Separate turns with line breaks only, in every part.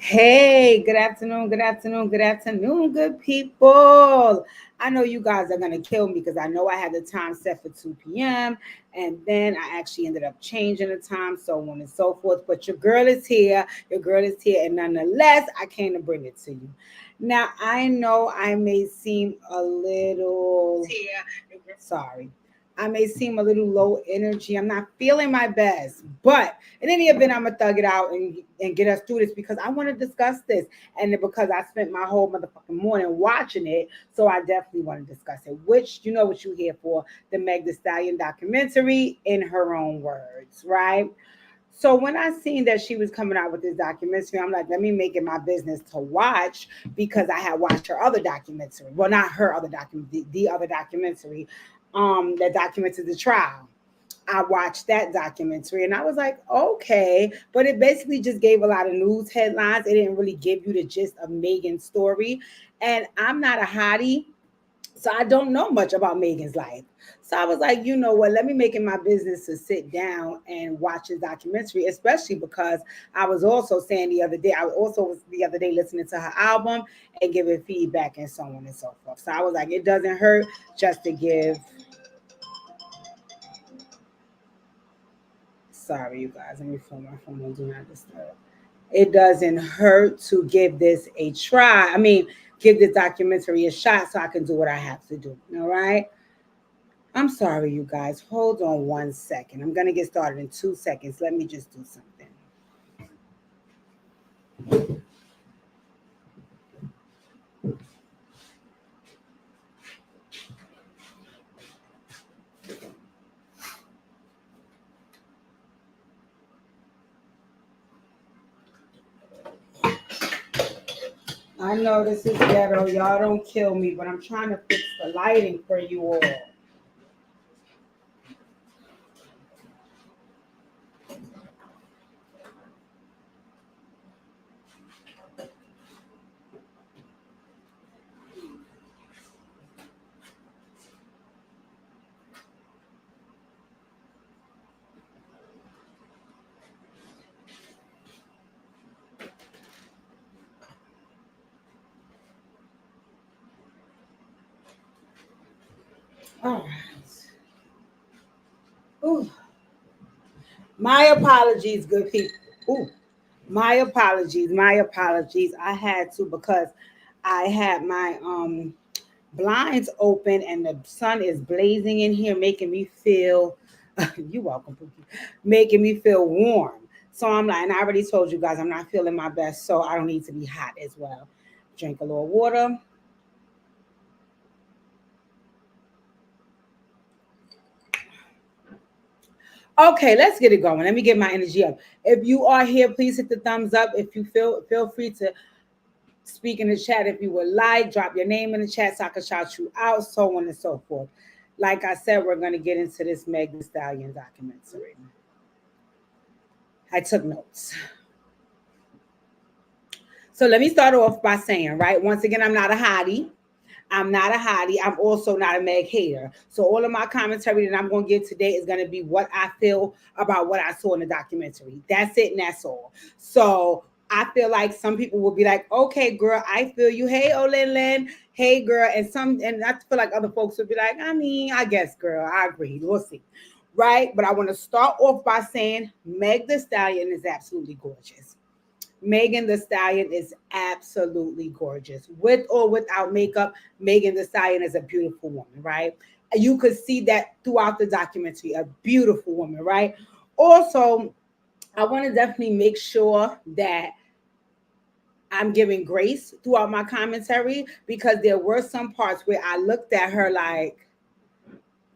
Hey, good afternoon, good people. I know you guys are gonna kill me because I know I had the time set for 2 p.m. and then I actually ended up changing the time, so on and so forth. But your girl is here, and nonetheless, I came to bring it to you. Now I know I may seem a little sorry. I may seem a little low energy. I'm not feeling my best, but in any event, I'm gonna thug it out and get us through this because I want to discuss this, and because I spent my whole motherfucking morning watching it, so I definitely want to discuss it. Which you know what you're here for, the Meg The Stallion documentary in her own words, right? So when I seen that she was coming out with this documentary, I'm like, let me make it my business to watch because I had watched her other documentary. Well, not her other document, the other documentary, that documented the trial. I watched that documentary and I was like, okay, but it basically just gave a lot of news headlines. It didn't really give you the gist of Megan's story. And I'm not a hottie, so I don't know much about Megan's life. So I was like, you know what? Let me make it my business to sit down and watch this documentary, especially because I was also saying the other day, I was also the other day listening to her album and giving feedback and so on and so forth. So I was like, it doesn't hurt just to give. Sorry, you guys. Let me phone my phone on Do Not Disturb. It doesn't hurt to give this a try. I mean, give this documentary a shot so I can do what I have to do. All right. I'm sorry, you guys. Hold on 1 second. I'm going to get started in 2 seconds. Let me just do something. I know this is ghetto. Y'all don't kill me, but I'm trying to fix the lighting for you all. All right. Ooh. My apologies, good people. Ooh. My apologies. My apologies. I had to because I had my blinds open and the sun is blazing in here, making me feel. You welcome, Pookie. Making me feel warm. So I'm like, and I already told you guys I'm not feeling my best, so I don't need to be hot as well. Drink a little water. Okay, let's get it going. Let me get my energy up. If you are here, please hit the thumbs up. If you feel free to speak in the chat if you would like. Drop your name in the chat so I can shout you out, so on and so forth. Like I said, we're gonna get into this Meg The Stallion documentary. I took notes. So let me start off by saying, right, once again, I'm not a hottie. I'm not a hottie. I'm also not a Meg hater. So all of my commentary that I'm going to give today is going to be what I feel about what I saw in the documentary. That's it, and that's all. So I feel like some people will be like, "Okay, girl, I feel you. Hey, Olin, hey, girl," and I feel like other folks would be like, "I mean, I guess, girl, I agree. We'll see." Right, but I want to start off by saying Meg The Stallion is absolutely gorgeous. Megan The Stallion is absolutely gorgeous. With or without makeup, Megan The Stallion is a beautiful woman, right? You could see that throughout the documentary, a beautiful woman, right? Also, I want to definitely make sure that I'm giving grace throughout my commentary because there were some parts where I looked at her like,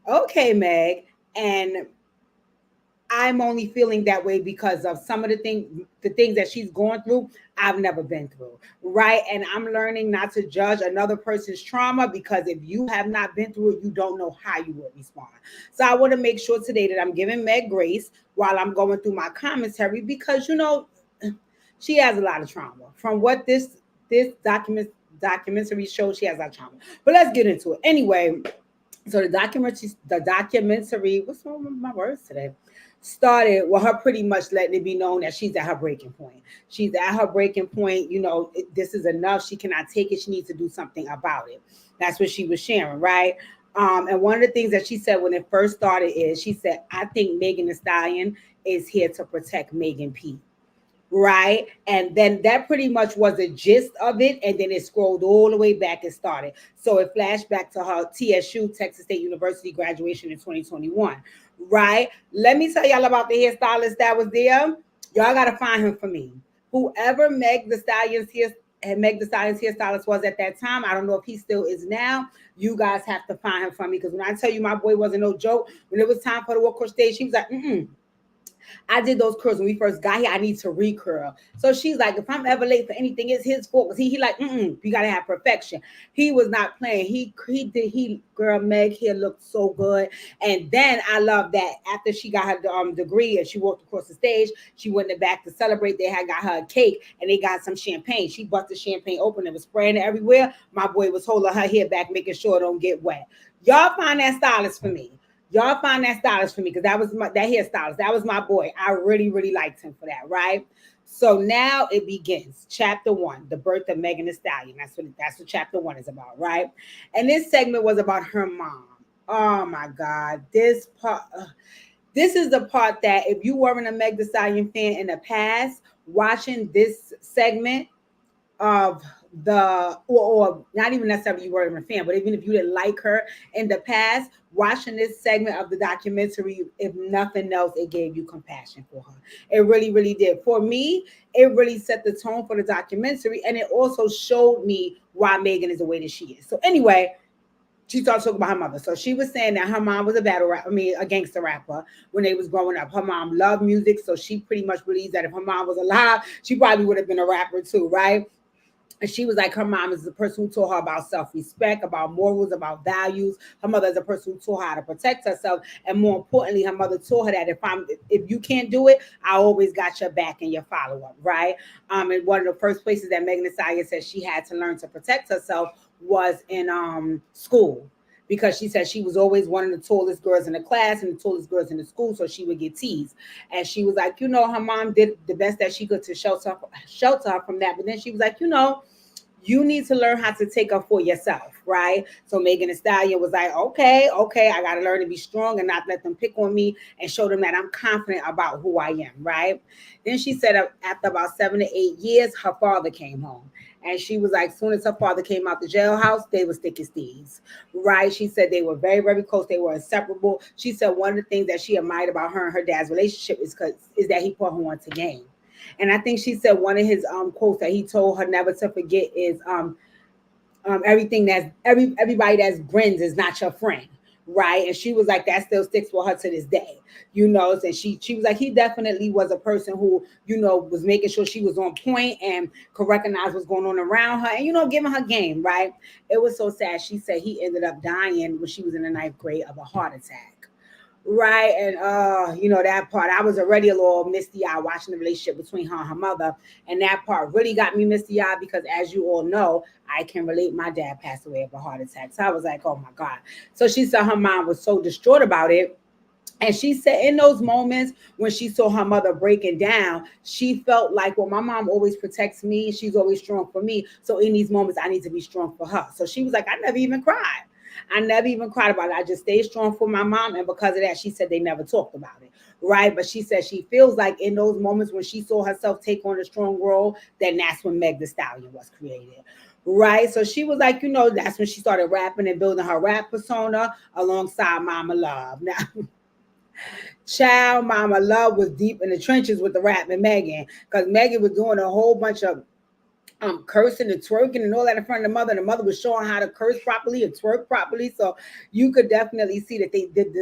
okay, Meg, and I'm only feeling that way because of some of the things that she's going through. I've never been through, right? And I'm learning not to judge another person's trauma because if you have not been through it, you don't know how you would respond. So I want to make sure today that I'm giving Meg grace while I'm going through my commentary because she has a lot of trauma. From what this documentary shows, she has a lot of trauma. But let's get into it anyway. So the documentary, what's wrong with my words today? started with her pretty much letting it be known that she's at her breaking point. She's at her breaking point. This is enough. She cannot take it. She needs to do something about it. That's what she was sharing, right? And one of the things that she said when it first started is she said, I think Megan Thee Stallion is here to protect Megan P. Right. And then that pretty much was the gist of it. And then it scrolled all the way back and started. So it flashed back to her TSU, Texas State University graduation in 2021. Right. Let me tell y'all about the hairstylist that was there. Y'all got to find him for me. Whoever Meg the Stallion's hairstylist was at that time. I don't know if he still is now. You guys have to find him for me. Because when I tell you my boy wasn't no joke, when it was time for the walk on stage, he was like, I did those curls when we first got here. I need to recurl. So she's like, if I'm ever late for anything, it's his fault. Because he like, you gotta have perfection. He was not playing. Girl, Meg hair looked so good. And then I love that after she got her degree and she walked across the stage, she went in the back to celebrate. They had got her a cake and they got some champagne. She bust the champagne open and was spraying it everywhere. My boy was holding her hair back, making sure it don't get wet. Y'all find that stylist for me. Y'all find that stylist for me because that hairstylist. That was my boy. I really, really liked him for that, right? So now it begins. Chapter 1, the birth of Megan Thee Stallion. That's what chapter 1 is about, right? And this segment was about her mom. Oh my God. This is the part that if you weren't a Meg Thee Stallion fan in the past, watching this segment of or not even necessarily you weren't a fan, but even if you didn't like her in the past, watching this segment of the documentary, if nothing else, it gave you compassion for her. It really, really did. For me, it really set the tone for the documentary, and it also showed me why Megan is the way that she is. So anyway, she started talking about her mother. So she was saying that her mom was a gangster rapper when they was growing up. Her mom loved music, so she pretty much believes that if her mom was alive, she probably would have been a rapper too, right? And she was like, her mom is the person who taught her about self-respect, about morals, about values. Her mother is the person who taught her how to protect herself. And more importantly, her mother taught her that if you can't do it, I always got your back and your follow-up, right? And one of the first places that Megan Thee Stallion said she had to learn to protect herself was in school. Because she said she was always one of the tallest girls in the class and the tallest girls in the school, so she would get teased. And she was like, her mom did the best that she could to shelter her from that. But then she was like, you need to learn how to take up for yourself, right? So Megan Thee Stallion was like, okay, I got to learn to be strong and not let them pick on me and show them that I'm confident about who I am, right? Then she said after about 7 to 8 years, her father came home. And she was like, as soon as her father came out the jailhouse, they were thick as thieves, right? She said they were very, very close. They were inseparable. She said one of the things that she admired about her and her dad's relationship is that he put her on to game. And I think she said one of his quotes that he told her never to forget is everybody that's grins is not your friend, right? And she was like, that still sticks with her to this day, and she was like, he definitely was a person who, was making sure she was on point and could recognize what's going on around her and, giving her game, right? It was so sad. She said he ended up dying when she was in the 9th grade of a heart attack. Right. And, that part, I was already a little misty-eyed watching the relationship between her and her mother. And that part really got me misty-eyed because, as you all know, I can relate. My dad passed away of a heart attack. So I was like, oh, my God. So she said her mom was so distraught about it. And she said in those moments when she saw her mother breaking down, she felt like, well, my mom always protects me. She's always strong for me. So in these moments, I need to be strong for her. So she was like, I never even cried. I never even cried about it. I just stayed strong for my mom. And because of that, she said they never talked about it. Right. But she said she feels like in those moments when she saw herself take on a strong role, then that's when Meg Thee Stallion was created. Right. So she was like, that's when she started rapping and building her rap persona alongside Mama Love. Now, child, Mama Love was deep in the trenches with the rap and Megan, because Megan was doing a whole bunch of cursing and twerking and all that in front of the mother. The mother was showing how to curse properly and twerk properly. So you could definitely see that they did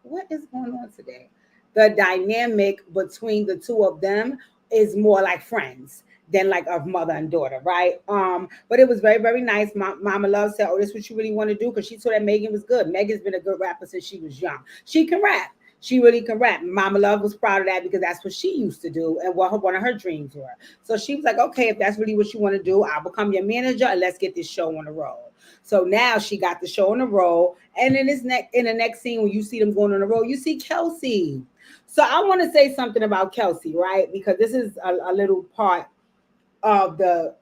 what is going on today? The dynamic between the two of them is more like friends than like of mother and daughter, right? But it was very, very nice. Mama Love said, oh, this is what you really want to do, because she saw that Megan was good. Megan's been a good rapper since she was young. She can rap. She really can rap. Mama Love was proud of that because that's what she used to do and what one of her dreams were. So she was like, okay, if that's really what you want to do, I'll become your manager and let's get this show on the road. So now she got the show on the road. And in in the next scene, when you see them going on the road, you see Kelsey. So I want to say something about Kelsey, right? Because this is a little part of the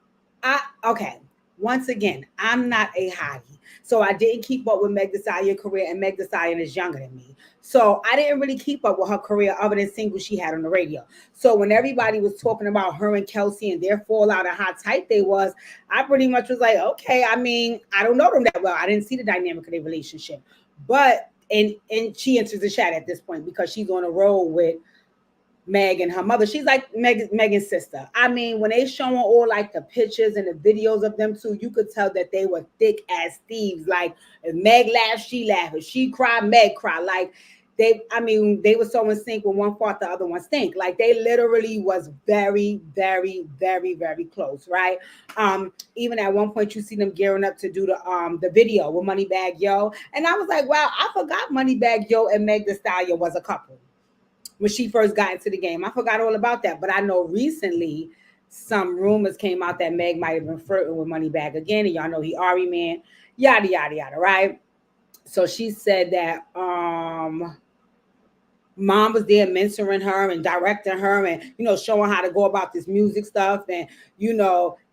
okay. Once again, I'm not a hottie. So I didn't keep up with Meg Thee Stallion's career, and Meg Thee Stallion is younger than me. So I didn't really keep up with her career other than singles she had on the radio. So when everybody was talking about her and Kelsey and their fallout and how tight they was, I pretty much was like, okay, I mean, I don't know them that well. I didn't see the dynamic of their relationship. But and she enters the chat at this point because she's on a roll with Meg and her mother. She's like Megan's sister. I mean, when they showing all like the pictures and the videos of them two, you could tell that they were thick as thieves. Like if Meg laughed, she laughed. If she cried, Meg cried. Like I mean, they were so in sync when one fought, the other one stink. Like they literally was very, very, very, very close, right? Even at one point you see them gearing up to do the video with Moneybag Yo. And I was like, wow, I forgot Moneybag Yo and Meg Thee Stallion was a couple when she first got into the game. I forgot all about that. But I know recently some rumors came out that Meg might have been flirting with Moneybag again. And y'all know he Ari man, yada, yada, yada, right? So she said that mom was there mentoring her and directing her and, showing how to go about this music stuff. And,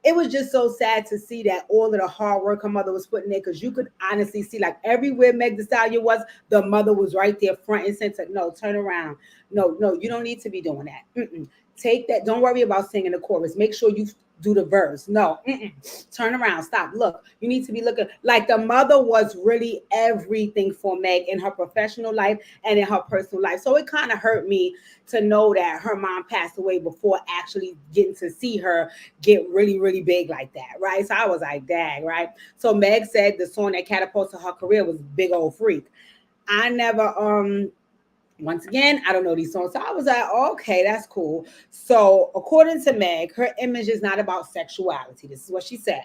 it was just so sad to see that all of the hard work her mother was putting there, because you could honestly see like everywhere Meg Thee Stallion was, the mother was right there front and center. No, turn around. No, you don't need to be doing that. Take that. Don't worry about singing the chorus. Make sure you do the verse. No, turn around. Stop. Look, you need to be looking like the mother was really everything for Meg in her professional life and in her personal life. So it kind of hurt me to know that her mom passed away before actually getting to see her get really, really big like that, right? So I was like, dang, right? So Meg said the song that catapulted her career was Big Old Freak. I never once again, I don't know these songs. So I was like, okay, that's cool. So according to Meg, her image is not about sexuality. This is what she said.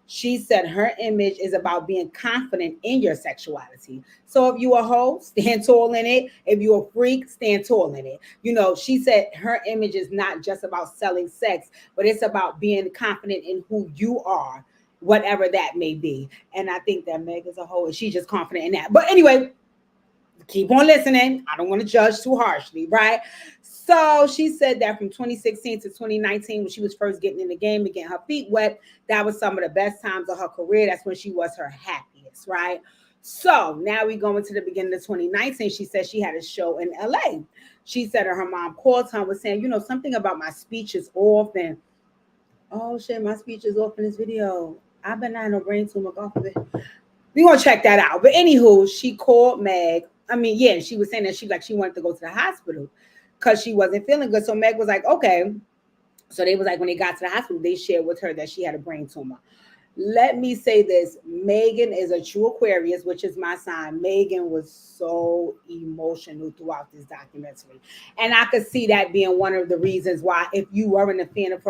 She said her image is about being confident in your sexuality. So if you a hoe, stand tall in it. If you a freak, stand tall in it. She said her image is not just about selling sex, but it's about being confident in who you are, whatever that may be. And I think that Meg is a hoe and she's just confident in that. But anyway, keep on listening. I don't want to judge too harshly, right? So she said that from 2016 to 2019, when she was first getting in the game and getting her feet wet, that was some of the best times of her career. That's when she was her happiest, right? So now we go into the beginning of 2019. She said she had a show in LA. She said her mom called her and was saying, something about my speech is off. And oh shit, my speech is off in this video. I've been having no brain tumor off of it. We're gonna check that out. But anywho, she called Meg. I mean, yeah, she was saying that she wanted to go to the hospital because she wasn't feeling good. So Meg was like, okay. So they was like, when they got to the hospital, they shared with her that she had a brain tumor. Let me say this. Megan is a true Aquarius, which is my sign. Megan was so emotional throughout this documentary. And I could see that being one of the reasons why, if you weren't a fan of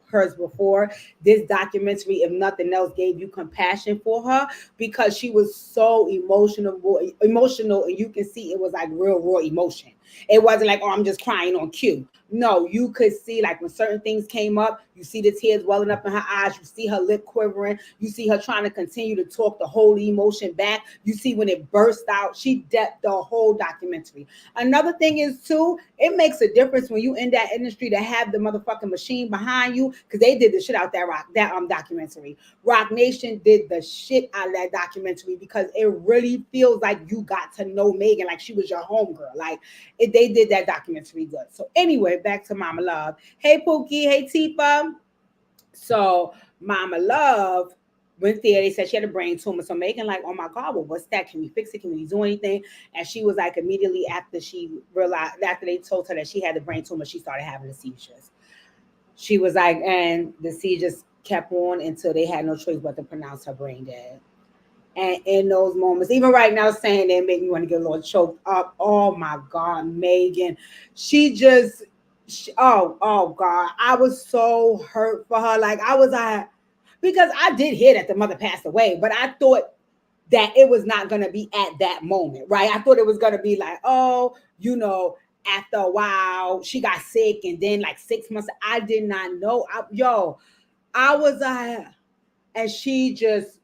hers before, this documentary, if nothing else, gave you compassion for her, because she was so emotional, and you can see it was like real raw emotion. It wasn't like, oh, I'm just crying on cue. No, you could see like when certain things came up, you see the tears welling up in her eyes, you see her lip quivering, you see her trying to continue to talk the whole emotion back. You see when it burst out, she decked the whole documentary. Another thing is too, it makes a difference when you in that industry to have the motherfucking machine behind you, because they did the shit out that documentary. Rock Nation did the shit out of that documentary, because it really feels like you got to know Megan like she was your homegirl. Like they did that documentary good. So anyway, back to Mama Love. Hey Pookie, hey Tifa. So Mama Love went there. They said she had a brain tumor. So Megan like, oh my God, well, what's that? Can we fix it? Can we do anything? And she was like, immediately after she realized, after they told her that she had the brain tumor, she started having the seizures. She was like, and the seizures kept on until they had no choice but to pronounce her brain dead. And in those moments, even right now, saying that made me want to get a little choked up. Oh my God, Megan. Oh God, I was so hurt for her. Like I was because I did hear that the mother passed away, but I thought that it was not going to be at that moment, right? I thought it was going to be like, oh, after a while she got sick, and then like 6 months. I did not know. I was like, and she just,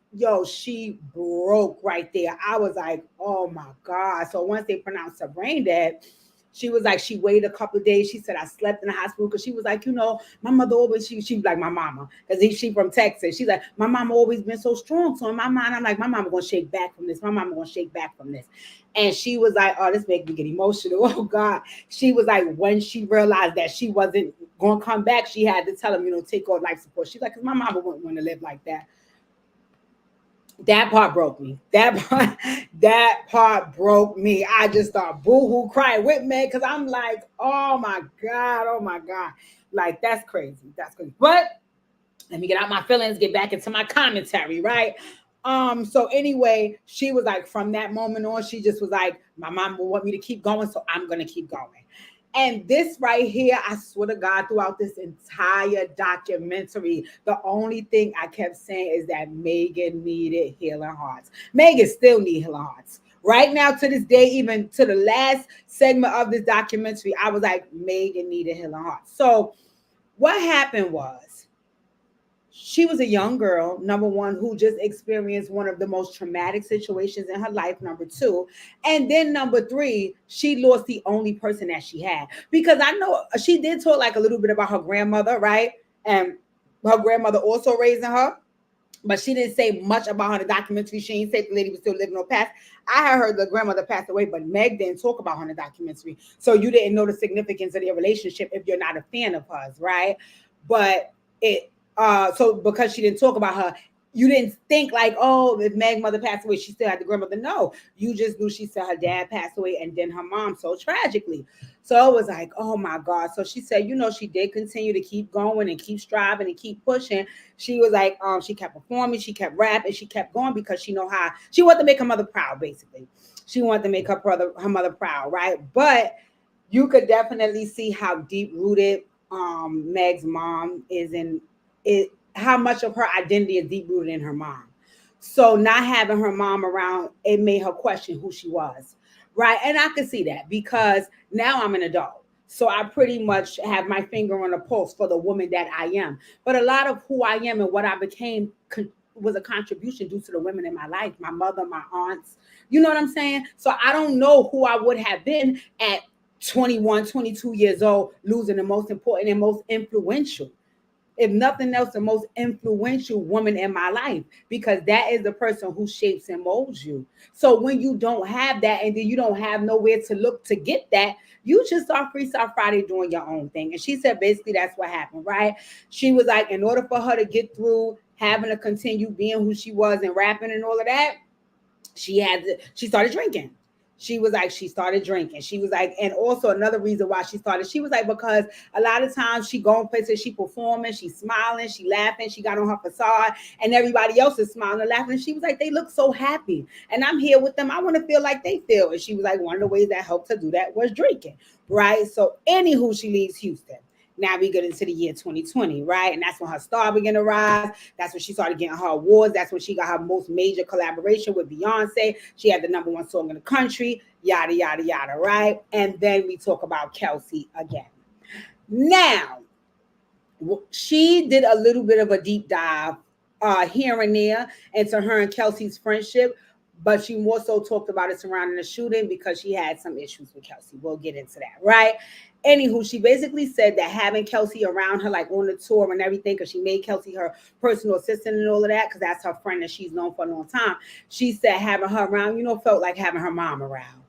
she broke right there. I was like, oh my God. So once they pronounced her brain dead, she was like, she waited a couple of days. She said, I slept in the hospital because she was like, my mother always, she was like my mama, because she from Texas. She's like, my mama always been so strong. So in my mind, I'm like, my mama gonna shake back from this. My mama gonna shake back from this. And she was like, oh, this makes me get emotional. Oh God. She was like, when she realized that she wasn't gonna come back, she had to tell him, take on life support. She's like, because my mama wouldn't want to live like that. That part broke me. That part broke me. I just started boo-hoo crying with me, because I'm like, oh my God, oh my God. Like, that's crazy. That's crazy. But let me get out my feelings, get back into my commentary, right? So anyway, she was like, from that moment on, she just was like, my mom will want me to keep going, so I'm gonna keep going. And this right here, I swear to God, throughout this entire documentary, the only thing I kept saying is that Megan needed healing hearts. Megan still needs healing hearts. Right now, to this day, even to the last segment of this documentary, I was like, Megan needed healing hearts. So what happened was, she was a young girl, number one, who just experienced one of the most traumatic situations in her life, number two. And then number three, she lost the only person that she had. Because I know she did talk like a little bit about her grandmother, right? And her grandmother also raising her. But she didn't say much about her in the documentary. She didn't say the lady was still living on past. I had heard the grandmother passed away, but Meg didn't talk about her in the documentary. So you didn't know the significance of their relationship if you're not a fan of hers, right? But so because she didn't talk about her, you didn't think like, oh, if Meg's mother passed away, she still had the grandmother. No, you just knew she said her dad passed away and then her mom so tragically. So it was like, oh my God. So she said, she did continue to keep going and keep striving and keep pushing. She was like, she kept performing, she kept rapping, she kept going because she know how she wanted to make her mother proud, basically. She wanted to make her mother proud, right? But you could definitely see how deep rooted Meg's mom is in it, how much of her identity is deep rooted in her mom. So not having her mom around, it made her question who she was, right? And I could see that because now I'm an adult. So I pretty much have my finger on the pulse for the woman that I am. But a lot of who I am and what I became was a contribution due to the women in my life, my mother, my aunts. You know what I'm saying? So I don't know who I would have been at 21, 22 years old, losing the most important and most influential, if nothing else, the most influential woman in my life, because that is the person who shapes and molds you. So when you don't have that, and then you don't have nowhere to look to get that, you just start Freestyle Friday doing your own thing. And she said basically that's what happened, right? She was like, in order for her to get through having to continue being who she was and rapping and all of that, she started drinking. She was like, she started drinking. She was like, and also another reason why she was like, because a lot of times she going places, she performing, she smiling, she laughing, she got on her facade, and everybody else is smiling and laughing. And she was like, they look so happy. And I'm here with them. I want to feel like they feel. And she was like, one of the ways that helped her do that was drinking. Right. So anywho, she leaves Houston. Now we get into the year 2020, right? And that's when her star began to rise. That's when she started getting her awards. That's when she got her most major collaboration with Beyonce. She had the number one song in the country, yada, yada, yada, right? And then we talk about Kelsey again. Now, she did a little bit of a deep dive here and there into her and Kelsey's friendship, but she more so talked about it surrounding the shooting because she had some issues with Kelsey. We'll get into that, right? Anywho, she basically said that having Kelsey around her, like on the tour and everything, because she made Kelsey her personal assistant and all of that, because that's her friend that she's known for a long time. She said having her around, felt like having her mom around.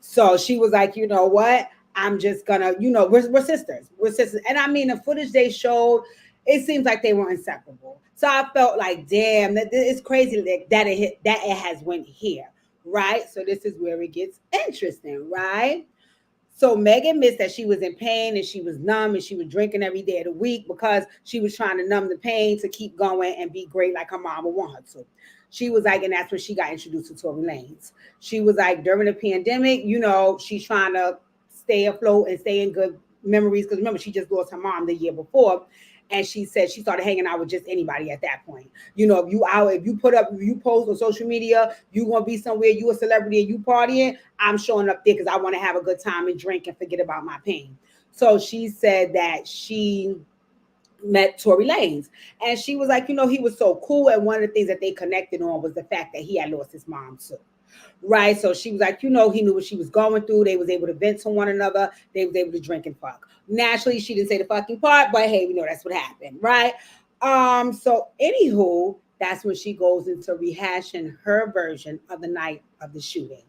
So she was like, you know what? I'm just gonna, we're sisters. We're sisters. And I mean, the footage they showed, it seems like they were inseparable. So I felt like, damn, that it's crazy that it has went here, right? So this is where it gets interesting, right? So Megan admits that she was in pain and she was numb and she was drinking every day of the week because she was trying to numb the pain to keep going and be great like her mom would want her to. She was like, and that's when she got introduced to Tory Lanez. She was like, during the pandemic, she's trying to stay afloat and stay in good memories because remember, she just lost her mom the year before. And she said she started hanging out with just anybody at that point. You know, if you post on social media, you gonna be somewhere, you a celebrity and you partying, I'm showing up there because I want to have a good time and drink and forget about my pain. So she said that she met Tory Lanez, and she was like, you know, he was so cool, and one of the things that they connected on was the fact that he had lost his mom too. Right. So she was like, you know, he knew what she was going through. They was able to vent to one another. They was able to drink and fuck. Naturally, she didn't say the fucking part, but hey, we know that's what happened, right? So anywho, that's when she goes into rehashing her version of the night of the shooting.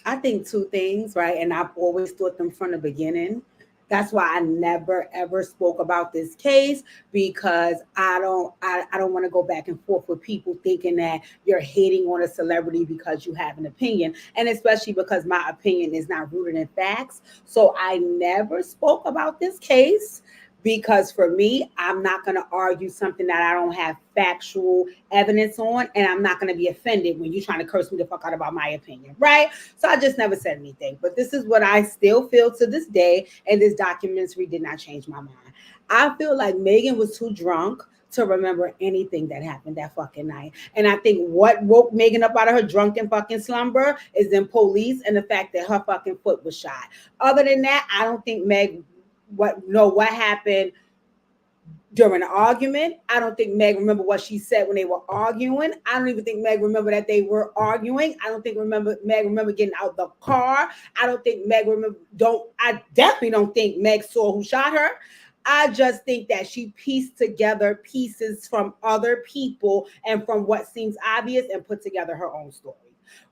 I think two things, right? And I've always thought them from the beginning. That's why I never ever spoke about this case, because I don't want to go back and forth with people thinking that you're hating on a celebrity because you have an opinion, and especially because my opinion is not rooted in facts. So I never spoke about this case, because for me, I'm not going to argue something that I don't have factual evidence on, and I'm not going to be offended when you're trying to curse me the fuck out about my opinion, right? So I just never said anything. But this is what I still feel to this day, and this documentary did not change my mind. I feel like Megan was too drunk to remember anything that happened that fucking night. And I think what woke Megan up out of her drunken fucking slumber is the police and the fact that her fucking foot was shot. Other than that, I don't think Meg what happened during the argument. I don't think Meg remember what she said when they were arguing. I don't even think Meg remember that they were arguing. I don't think Meg remember getting out the car. I don't think Meg I definitely don't think Meg saw who shot her. I just think that she pieced together pieces from other people and from what seems obvious and put together her own story.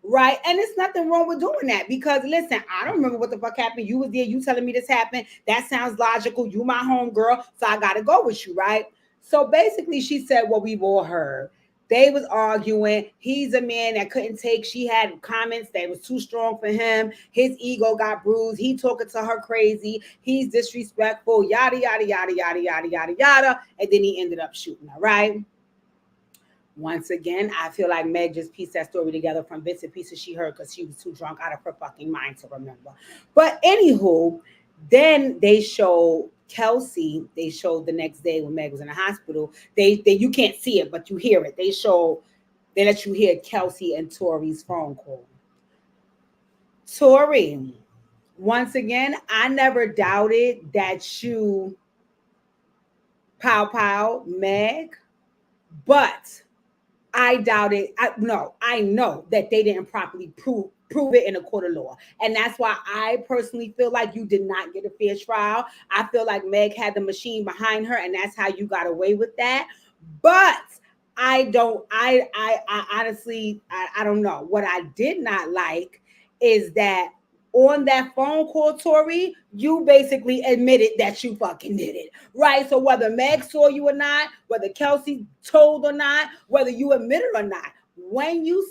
Right. And it's nothing wrong with doing that, because listen, I don't remember what the fuck happened. You was there, you telling me this happened. That sounds logical. You my home girl, so I gotta go with you, right? So basically she said what we've all heard. They was arguing. He's a man that couldn't take. She had comments that was too strong for him. His ego got bruised. He talking to her crazy. He's disrespectful. Yada yada yada yada yada yada yada. And then he ended up shooting her, right? Once again, I feel like Meg just pieced that story together from bits and pieces she heard because she was too drunk out of her fucking mind to remember. But anywho, then they show Kelsey. They showed the next day when Meg was in the hospital. They you can't see it, but you hear it. They let you hear Kelsey and Tori's phone call. Tori, once again, I never doubted that you pow Meg, but I doubt it. I know that they didn't properly prove it in a court of law. And that's why I personally feel like you did not get a fair trial. I feel like Meg had the machine behind her, and that's how you got away with that. But I honestly, I don't know. What I did not like is that on that phone call, Tori, you basically admitted that you fucking did it, right? So whether Meg saw you or not, whether Kelsey told or not, whether you admitted or not, when you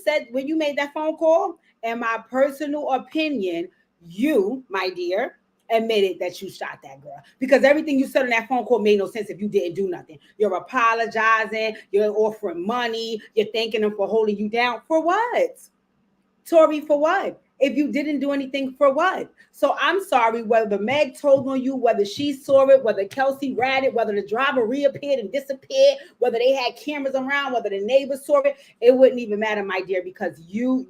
made that phone call, in my personal opinion, you, my dear, admitted that you shot that girl, because everything you said on that phone call made no sense if you didn't do nothing. You're apologizing, you're offering money, you're thanking them for holding you down. For what? Tori, for what? If you didn't do anything, for what? So I'm sorry, whether Meg told on you, whether she saw it, whether Kelsey read it, whether the driver reappeared and disappeared, whether they had cameras around, whether the neighbors saw it, it wouldn't even matter, my dear, because you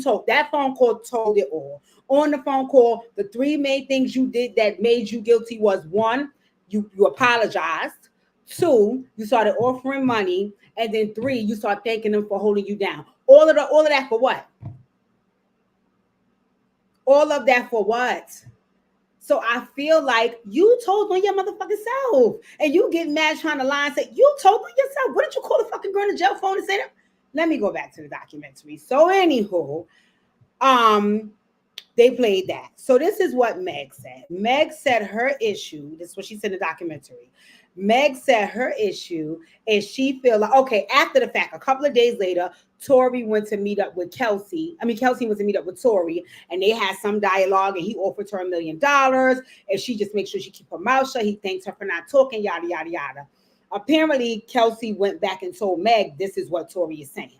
told, that phone call told it all. On the phone call, the three main things you did that made you guilty was: one, you apologized; two, you started offering money; and then three, you started thanking them for holding you down. All of that for what? All of that for what? So I feel like you told on your motherfucking self, and you get mad trying to lie and say you told on yourself. What did you call the fucking girl in the jail phone and say that? Let me go back to the documentary. So anywho, they played that. So this is what Meg said. Meg said her issue, this is what she said in the documentary. Meg said her issue is she feel like, okay, after the fact, a couple of days later, Tori went to meet up with Kelsey. Kelsey went to meet up with Tori, and they had some dialogue, and he offered her $1 million. And she just makes sure she keep her mouth shut. He thanks her for not talking, yada, yada, yada. Apparently, Kelsey went back and told Meg, this is what Tori is saying.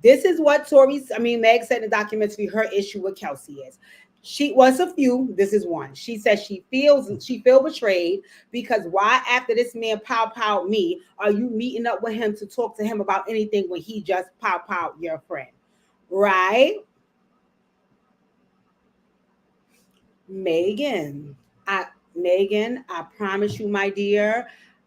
This is what Meg said in the documentary her issue with Kelsey is. She was a few. This is one. She says she feel betrayed because why after this man pow me are you meeting up with him to talk to him about anything when he just pow your friend, right? Megan, I I promise you, my dear,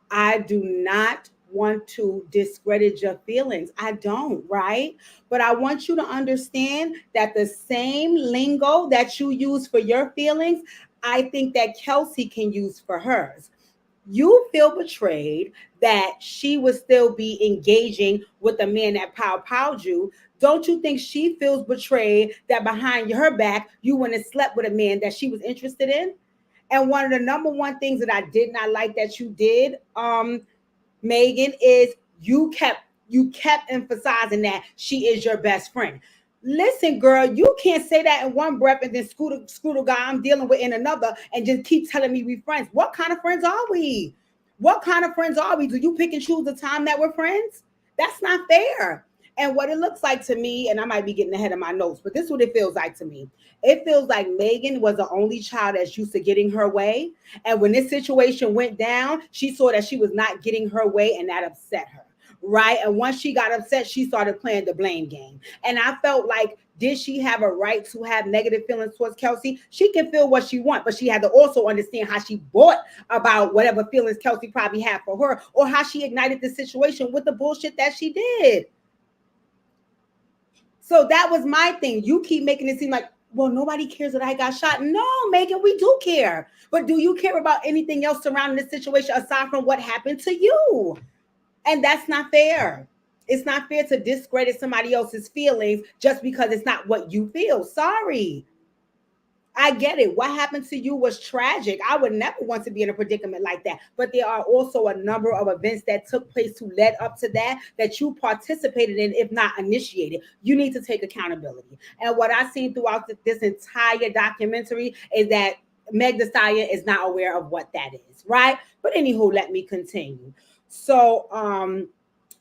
I do not want to discredit your feelings. I don't, right? But I want you to understand that the same lingo that you use for your feelings, I think that Kelsey can use for hers. You feel betrayed that she would still be engaging with a man that powed you. Don't you think she feels betrayed that behind her back you went and slept with a man that she was interested in? And one of the number one things that I did not like that you did, Megan, is you kept emphasizing that she is your best friend. Listen, girl, you can't say that in one breath and then screw the guy I'm dealing with in another and just keep telling me we friends. What kind of friends are we? What kind of friends are we? Do you pick and choose the time that we're friends? That's not fair. And what it looks like to me, and I might be getting ahead of my notes, but this is what it feels like to me. It feels like Megan was the only child that's used to getting her way. And when this situation went down, she saw that she was not getting her way and that upset her. Right. And once she got upset, she started playing the blame game. And I felt like, did she have a right to have negative feelings towards Kelsey? She can feel what she wants, but she had to also understand how she bought about whatever feelings Kelsey probably had for her or how she ignited the situation with the bullshit that she did. So that was my thing. You keep making it seem like, well, nobody cares that I got shot. No, Megan, we do care. But do you care about anything else surrounding this situation aside from what happened to you? And that's not fair. It's not fair to discredit somebody else's feelings just because it's not what you feel. Sorry. I get it. What happened to you was tragic. I would never want to be in a predicament like that. But there are also a number of events that took place to lead up to that you participated in, if not initiated. You need to take accountability. And what I've seen throughout this entire documentary is that Meg Thee Stallion is not aware of what that is, right? But anywho, let me continue. So,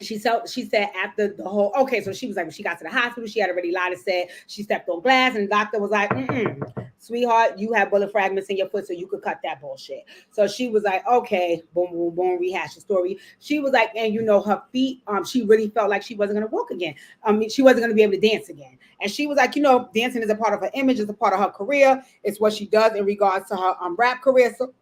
she said after the whole so she was like when she got to the hospital she had already lied and said she stepped on glass and the doctor was like sweetheart, you have bullet fragments in your foot so you could cut that bullshit. So she was like, okay, boom boom boom, rehash the story. She was like, and her feet, she really felt like she wasn't going to walk again. She wasn't going to be able to dance again. And she was like, dancing is a part of her image, it's a part of her career, it's what she does in regards to her rap career. So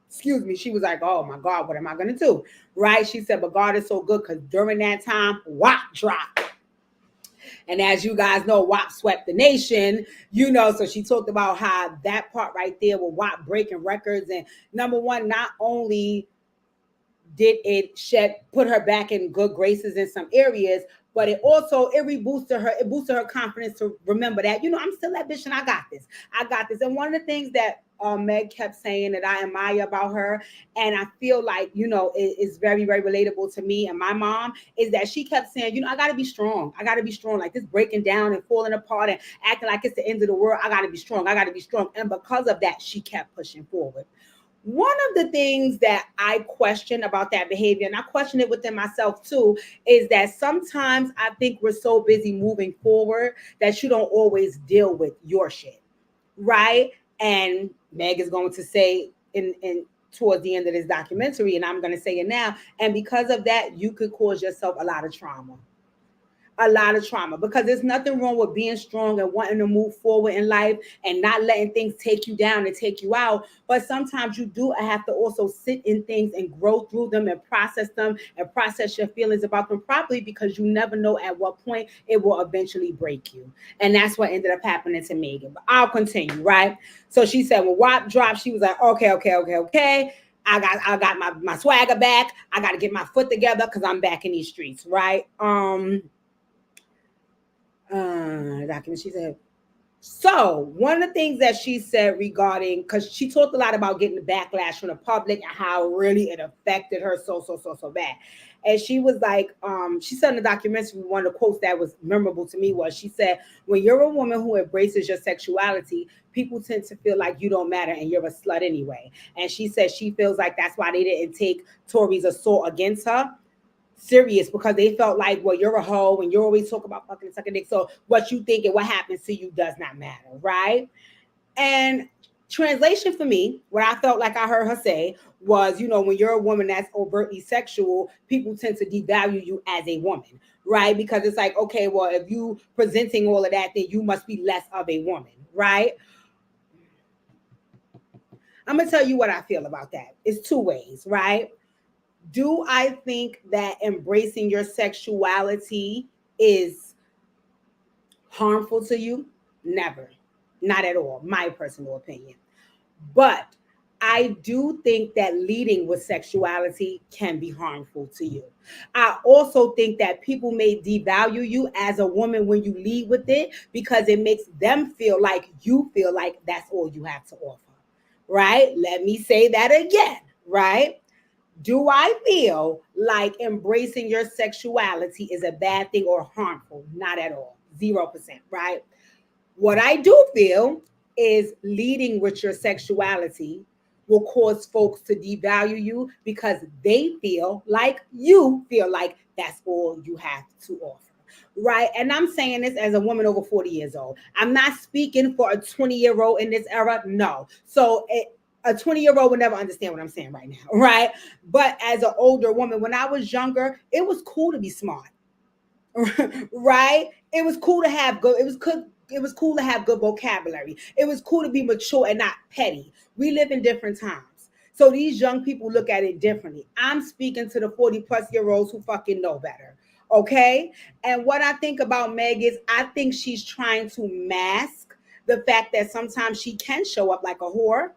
excuse me, she was like, oh my God, what am I going to do? Right? She said, but God is so good because during that time, WAP dropped. And as you guys know, WAP swept the nation, so she talked about how that part right there with WAP breaking records. And number one, not only did it put her back in good graces in some areas, but it boosted her confidence to remember that, I'm still that bitch and I got this. And one of the things that Meg kept saying that I admire about her, and I feel like, is very, very relatable to me and my mom, is that she kept saying, I got to be strong. I got to be strong. Like this breaking down and falling apart and acting like it's the end of the world. I got to be strong. I got to be strong. And because of that, she kept pushing forward. One of the things that I question about that behavior, and I question it within myself too, is that sometimes I think we're so busy moving forward that you don't always deal with your shit, right? And Meg is going to say in towards the end of this documentary, and I'm going to say it now, and because of that, you could cause yourself a lot of trauma. Because there's nothing wrong with being strong and wanting to move forward in life and not letting things take you down and take you out. But sometimes you do have to also sit in things and grow through them and process your feelings about them properly, because you never know at what point it will eventually break you. And that's what ended up happening to Megan. But I'll continue, right? So she said, when WAP dropped, she was like, okay. I got my swagger back. I got to get my foot together because I'm back in these streets, right? Document. She said, so one of the things that she said regarding, because she talked a lot about getting the backlash from the public and how really it affected her so bad. And she was like, she said in the documentary, one of the quotes that was memorable to me was, she said, when you're a woman who embraces your sexuality, people tend to feel like you don't matter and you're a slut anyway. And she said she feels like that's why they didn't take Tory's assault against her serious because they felt like, well, you're a hoe and you always talk about fucking sucking dick. So what you think and what happens to you does not matter, right? And translation for me, what I felt like I heard her say was, when you're a woman that's overtly sexual, people tend to devalue you as a woman, right? Because it's like, okay, well, if you presenting all of that, then you must be less of a woman, right? I'm gonna tell you what I feel about that. It's two ways, right? Do I think that embracing your sexuality is harmful to you? Never. Not at all. My personal opinion. But I do think that leading with sexuality can be harmful to you. I also think that people may devalue you as a woman when you lead with it because it makes them feel like you feel like that's all you have to offer. Right? Let me say that again. Right? Do I feel like embracing your sexuality is a bad thing or harmful? Not at all. 0%, right? What I do feel is leading with your sexuality will cause folks to devalue you because they feel like you feel like that's all you have to offer. Right. And I'm saying this as a woman over 40 years old. I'm not speaking for a 20-year-old in this era. No. So a 20-year-old would never understand what I'm saying right now. Right. But as an older woman, when I was younger, it was cool to be smart. Right? It was cool to have good. It was cool to have good vocabulary. It was cool to be mature and not petty. We live in different times. So these young people look at it differently. I'm speaking to the 40 plus year olds who fucking know better. Okay? And what I think about Meg is I think she's trying to mask the fact that sometimes she can show up like a whore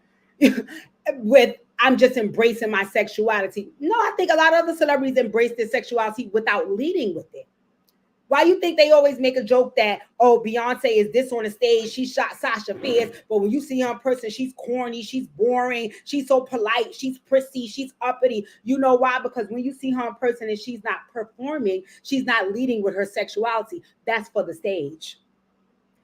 with I'm just embracing my sexuality. No, I think a lot of other celebrities embrace their sexuality without leading with it. Why you think they always make a joke that, oh, Beyonce is this on the stage, she shot Sasha Fierce, but when you see her in person, she's corny, she's boring, she's so polite, she's prissy, she's uppity. You know why? Because when you see her in person and she's not performing, she's not leading with her sexuality. That's for the stage.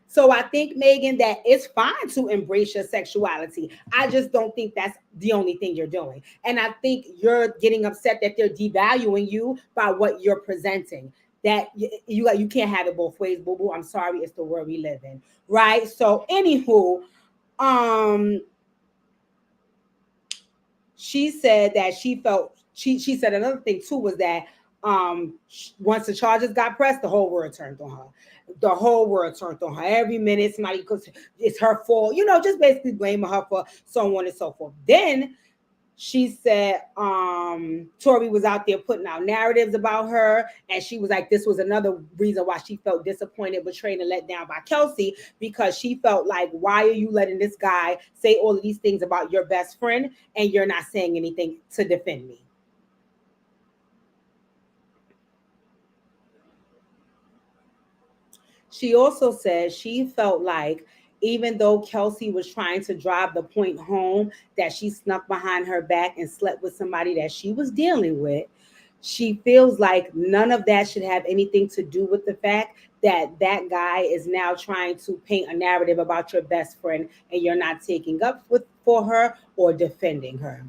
So I think, Megan, that it's fine to embrace your sexuality. I just don't think that's the only thing you're doing. And I think you're getting upset that they're devaluing you by what you're presenting. That you can't have it both ways, boo boo. I'm sorry, it's the world we live in, right? So, anywho, um, she said that she said another thing too was that once the charges got pressed, the whole world turned on her. The whole world turned on her. Every minute somebody, because it's her fault, just basically blaming her for so on and so forth. Then she said Tori was out there putting out narratives about her, and she was like, this was another reason why she felt disappointed, betrayed, and let down by Kelsey, because she felt like, why are you letting this guy say all of these things about your best friend and you're not saying anything to defend me? She also said she felt like even though Kelsey was trying to drive the point home that she snuck behind her back and slept with somebody that she was dealing with, she feels like none of that should have anything to do with the fact that that guy is now trying to paint a narrative about your best friend and you're not taking up for her or defending her.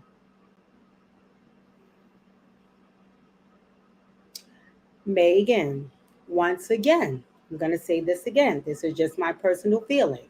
Megan, once again, I'm going to say this again. This is just my personal feeling.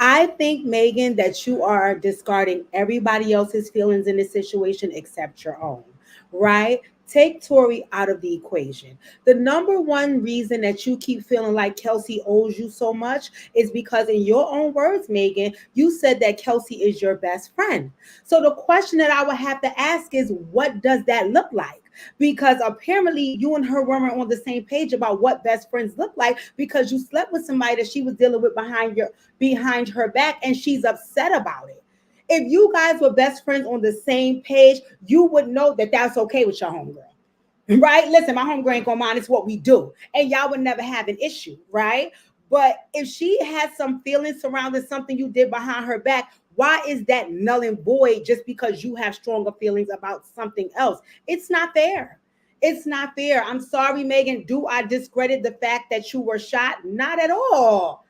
I think, Megan, that you are discarding everybody else's feelings in this situation except your own, right? Take Tori out of the equation. The number one reason that you keep feeling like Kelsey owes you so much is because, in your own words, Megan, you said that Kelsey is your best friend. So the question that I would have to ask is, what does that look like? Because apparently you and her weren't on the same page about what best friends look like, because you slept with somebody that she was dealing with behind her back, and she's upset about it. If you guys were best friends on the same page, you would know that that's okay with your homegirl. Right? Listen, my homegirl ain't gonna mind. It's what we do. And y'all would never have an issue, right? But if she had some feelings surrounding something you did behind her back, why is that null and void just because you have stronger feelings about something else? It's not fair. It's not fair. I'm sorry, Megan. Do I discredit the fact that you were shot? Not at all.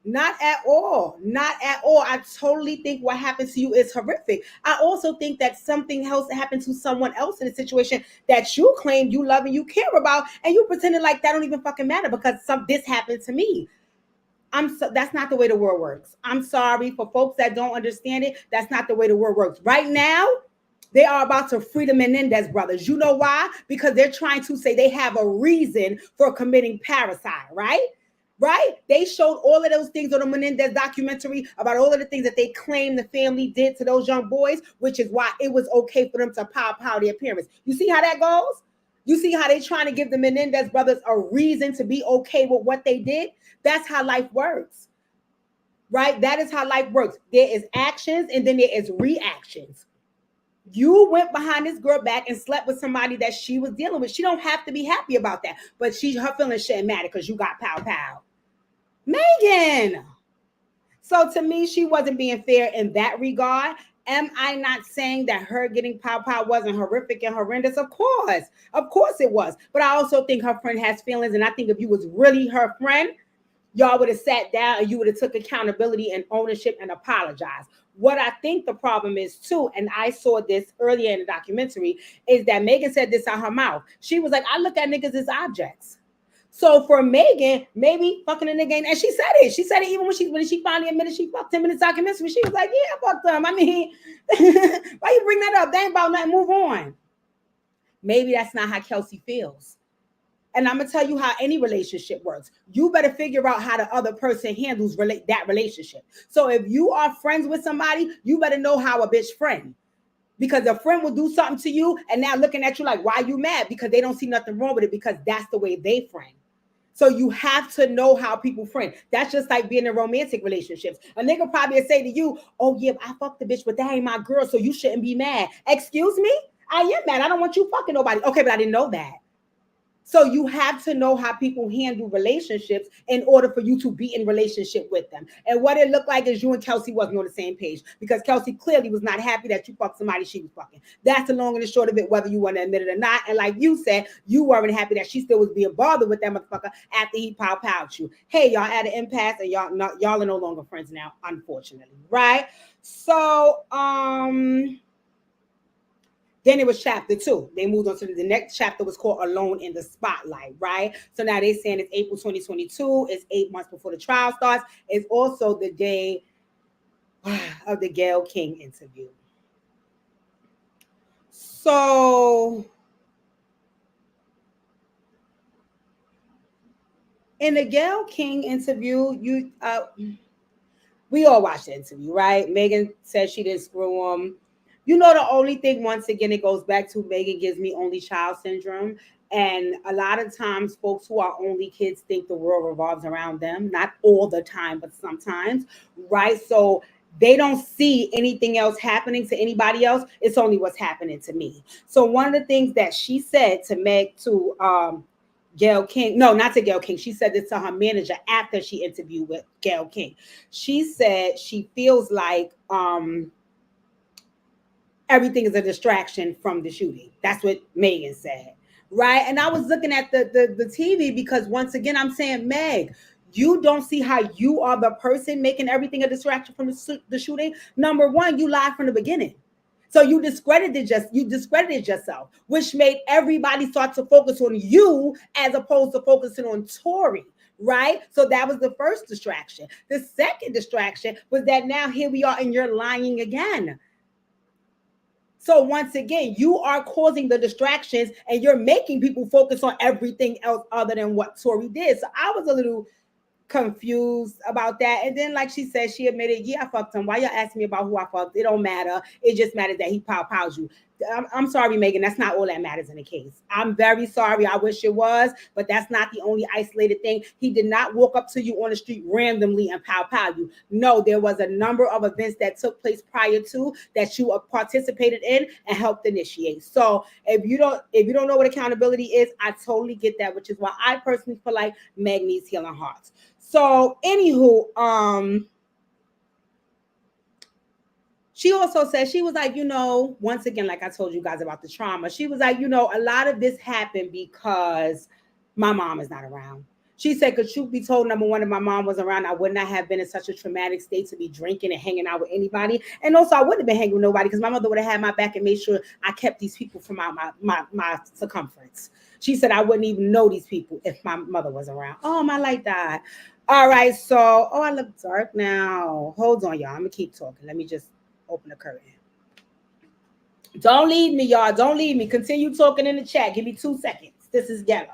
Not at all. Not at all. I totally think what happened to you is horrific. I also think that something else happened to someone else in a situation that you claim you love and you care about, and you pretending like that don't even fucking matter because this happened to me. That's not the way the world works. I'm sorry for folks that don't understand it. That's not the way the world works. Right now, they are about to free the Menendez brothers. You know why? Because they're trying to say they have a reason for committing parricide, right? Right? They showed all of those things on the Menendez documentary about all of the things that they claim the family did to those young boys, which is why it was okay for them to pow their parents. You see how that goes? You see how they're trying to give the Menendez brothers a reason to be okay with what they did? That's how life works, right? That is how life works. There is actions and then there is reactions. You went behind this girl back and slept with somebody that she was dealing with. She don't have to be happy about that, but her feelings shouldn't matter because you got pow. Megan. So to me, she wasn't being fair in that regard. Am I not saying that her getting pow wasn't horrific and horrendous? Of course it was. But I also think her friend has feelings, and I think if you was really her friend, y'all would have sat down and you would have took accountability and ownership and apologized. What I think the problem is too, and I saw this earlier in the documentary, is that Megan said this out her mouth. She was like, I look at niggas as objects. So for Megan, maybe fucking a nigga, and she said it. She said it even when she finally admitted she fucked him in the documentary. She was like, yeah, I fucked him. I mean, why you bring that up? That ain't about nothing. Move on. Maybe that's not how Kelsey feels. And I'm going to tell you how any relationship works. You better figure out how the other person handles that relationship. So if you are friends with somebody, you better know how a bitch friend. Because a friend will do something to you and now looking at you like, why you mad? Because they don't see nothing wrong with it because that's the way they friend. So you have to know how people friend. That's just like being in romantic relationships. A nigga probably will say to you, oh yeah, I fucked the bitch, but that ain't my girl, so you shouldn't be mad. Excuse me? I am mad. I don't want you fucking nobody. Okay, but I didn't know that. So you have to know how people handle relationships in order for you to be in relationship with them. And what it looked like is you and Kelsey wasn't on the same page because Kelsey clearly was not happy that you fucked somebody she was fucking. That's the long and the short of it, whether you want to admit it or not. And like you said, you weren't happy that she still was being bothered with that motherfucker after he powed you. Hey, y'all at an impasse and y'all are no longer friends now, unfortunately, right? So, then it was chapter 2. They moved on to the next chapter was called Alone in the Spotlight, right? So now they're saying it's April 2022. It's 8 months before the trial starts. It's also the day of the Gayle King interview. So in the Gayle King interview, we all watched the interview, right? Megan said she didn't screw him. You know, the only thing, once again, it goes back to Megan gives me only child syndrome. And a lot of times, folks who are only kids think the world revolves around them. Not all the time, but sometimes, right? So they don't see anything else happening to anybody else. It's only what's happening to me. So one of the things that she said to Gayle King, no, not to Gayle King. She said this to her manager after she interviewed with Gayle King. She said she feels like everything is a distraction from the shooting. That's what Megan said, right? And I was looking at the TV because once again, I'm saying, Meg, you don't see how you are the person making everything a distraction from the shooting. Number one, you lied from the beginning. So you discredited yourself, which made everybody start to focus on you as opposed to focusing on Tory. Right? So that was the first distraction. The second distraction was that now here we are and you're lying again. So once again, you are causing the distractions and you're making people focus on everything else other than what Tory did. So I was a little confused about that. And then, like she said, she admitted, yeah, I fucked him. Why y'all asking me about who I fucked? It don't matter. It just matters that he pows you. I'm sorry, Megan. That's not all that matters in the case. I'm very sorry. I wish it was, but that's not the only isolated thing. He did not walk up to you on the street randomly and pow you. No, there was a number of events that took place prior to that you participated in and helped initiate. So if you don't know what accountability is, I totally get that, which is why I personally feel like Meg needs healing hearts. So anywho, she also said, she was like, once again, like I told you guys about the trauma, she was like, a lot of this happened because my mom is not around. She said, could truth be told, number one, if my mom was around, I would not have been in such a traumatic state to be drinking and hanging out with anybody. And also, I wouldn't have been hanging with nobody because my mother would have had my back and made sure I kept these people from my circumference. She said I wouldn't even know these people if my mother was around. Oh, my light died. All right, so, oh, I look dark now. Hold on, y'all. I'm going to keep talking. Let me just open the curtain. Don't leave me, y'all. Don't leave me. Continue talking in the chat. Give me 2 seconds. This is yellow.